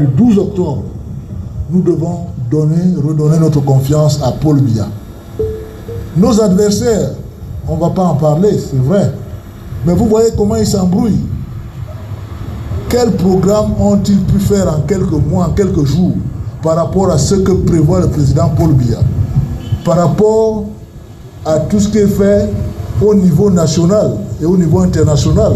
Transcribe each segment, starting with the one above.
Le 12 octobre, nous devons redonner notre confiance à Paul Biya. Nos adversaires, on ne va pas en parler, c'est vrai. Mais vous voyez comment ils s'embrouillent. Quel programme ont-ils pu faire en quelques mois, en quelques jours, par rapport à ce que prévoit le président Paul Biya, par rapport à tout ce qui est fait au niveau national et au niveau international.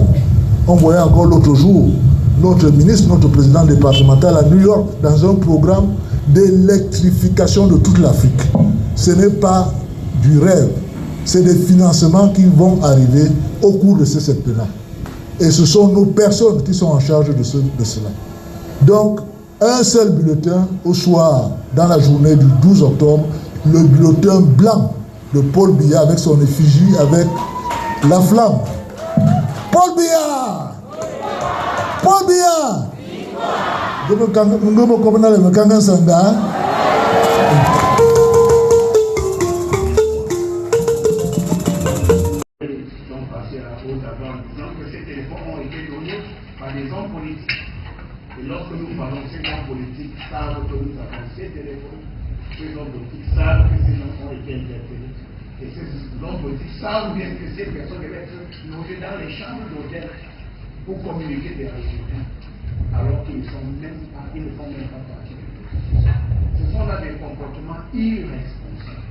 On voyait encore l'autre jour notre ministre, notre président départemental à New York, dans un programme d'électrification de toute l'Afrique. Ce n'est pas du rêve, c'est des financements qui vont arriver au cours de ce septennat. Et ce sont nos personnes qui sont en charge de cela. Donc, un seul bulletin au soir, dans la journée du 12 octobre, le bulletin blanc de Paul Biya avec son effigie, avec la flamme. Paul Biya! Paul Biya! Par des hommes politiques. Et lorsque nous parlons de ces hommes politiques, savent que nous avons ces téléphones, ces hommes politiques savent que ces gens ont été interpellés. Et ces hommes politiques savent bien que ces personnes devaient être logées dans les chambres d'hôtel pour communiquer des résultats, alors qu'ils ne font même pas partie du processus. Ce sont là des comportements irresponsables.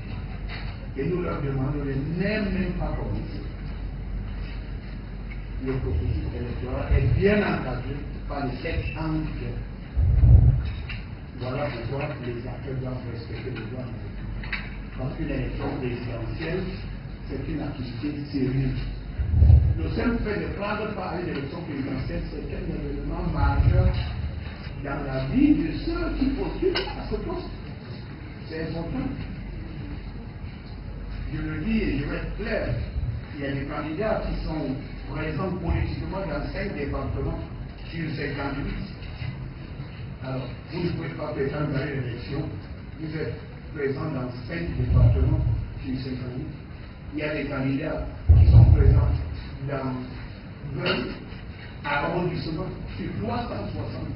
Et nous leur demandons de même pas communiquer. Le processus électoral est bien encadré par les textes en vigueur. Voilà pourquoi les acteurs doivent respecter les lois. Parce qu'une élection présidentielle, c'est une activité sérieuse. Le seul fait de prendre part à une élection présidentielle, c'est un événement majeur dans la vie de ceux qui postulent à ce poste. C'est important. Je le dis et je vais être clair. Il y a des candidats qui sont présents politiquement dans 5 départements sur 58. Alors, vous ne pouvez pas prétendre à une élection, vous êtes présent dans 5 départements sur 58. Il y a des candidats qui sont présents dans 20 arrondissements sur 360.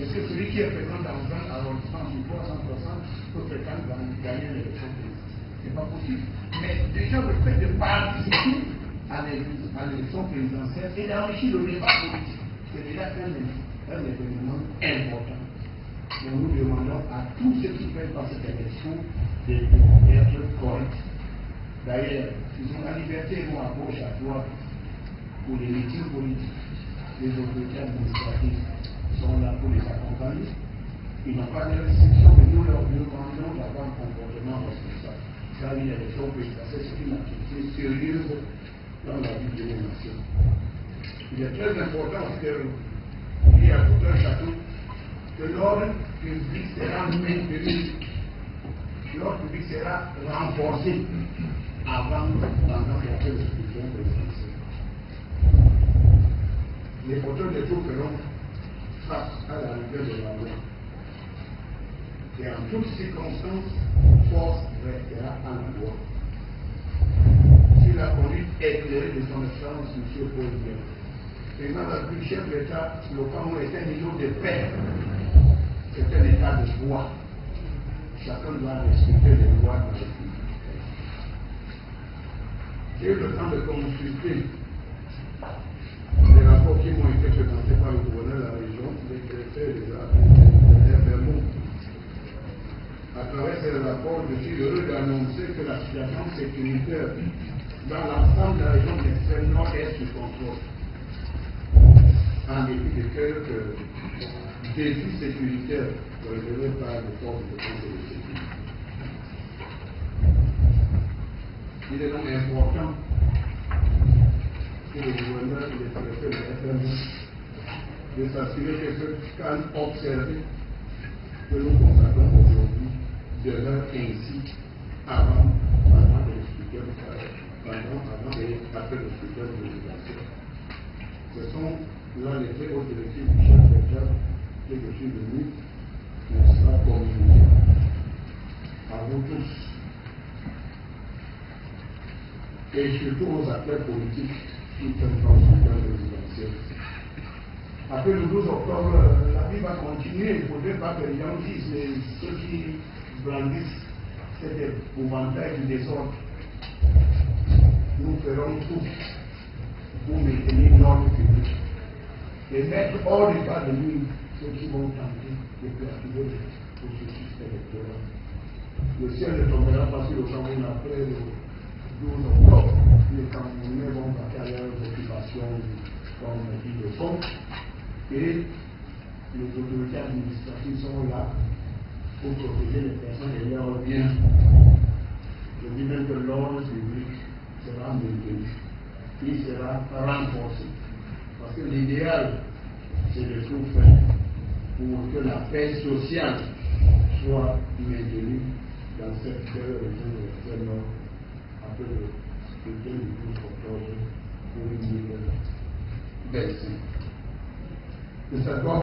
Est-ce que celui qui est présent dans 20 arrondissements sur 360 peut prétendre gagner l'élection? Ce n'est pas possible. Mais déjà le fait de participer à l'élection présidentielle et d'enrichir le débat politique, c'est déjà un événement important. Et nous demandons à tous ceux qui prennent par cette élection d'être corrects. D'ailleurs, ils ont la liberté, ils vont à gauche, à droite, pour les meetings politiques. Les autorités administratives sont là pour les accompagner. Ils n'ont pas de restrictions, mais nous leur demandons d'avoir un comportement responsable. Car une élection présidentielle, c'est une activité sérieuse dans la vie de nos nations. Il est très important qu'il y a tout un château, que l'ordre public sera maintenu, l'ordre public sera renforcé avant, pendant et après l'élection présidentielle. Les porteurs de tout feront face à la rigueur de la loi. Et en toutes circonstances, force restera à la loi. Si la conduite éclairée de son excellence, M. Paul Biya, président de la République, chef de l'État, le Cameroun est un niveau de paix. C'est un état de droit. Chacun doit respecter les lois de la République. J'ai eu le temps de consulter les rapports qui m'ont été présentés par le gouverneur de la région, les préfets et les FMO. À travers ces rapports, je suis heureux d'annoncer que la situation sécuritaire dans l'ensemble de la région de l'extrême nord est sous contrôle. En dépit de quelques défis sécuritaires relevés par les forces de défense et de sécurité. Il est donc important que le gouverneur et les préfets de FMO de s'assurer que ce calme observé que nous constatons aujourd'hui demeure ainsi avant et après le scrutin de l'éducation. Ce sont là les très hautes directives du chef d'État que je suis venu, n'est-ce pas, communiquer à vous tous et surtout aux acteurs politiques qui prennent part au scrutin présidentiel. Après le 12 octobre, la vie va continuer. continuer, il ne faudrait pas que les gens disent, mais ceux qui brandissent cet épouvantail du désordre, nous ferons tout pour maintenir l'ordre public et mettre hors d'état de nuire ceux qui vont tenter de perturber le processus électoral. Le ciel ne tombera pas sur le Cameroun après le 12 octobre. Les Camerounais vont vaquer à leurs occupations, comme dit le compte, et les autorités administratives sont là pour protéger les personnes et leurs biens. Je dis même que l'ordre public sera maintenu, il sera renforcé. Parce que l'idéal, c'est de tout faire pour que la paix sociale soit maintenue dans cette belle région de l'extrême nord, après le scrutin du 12 octobre 2020. C'est ça.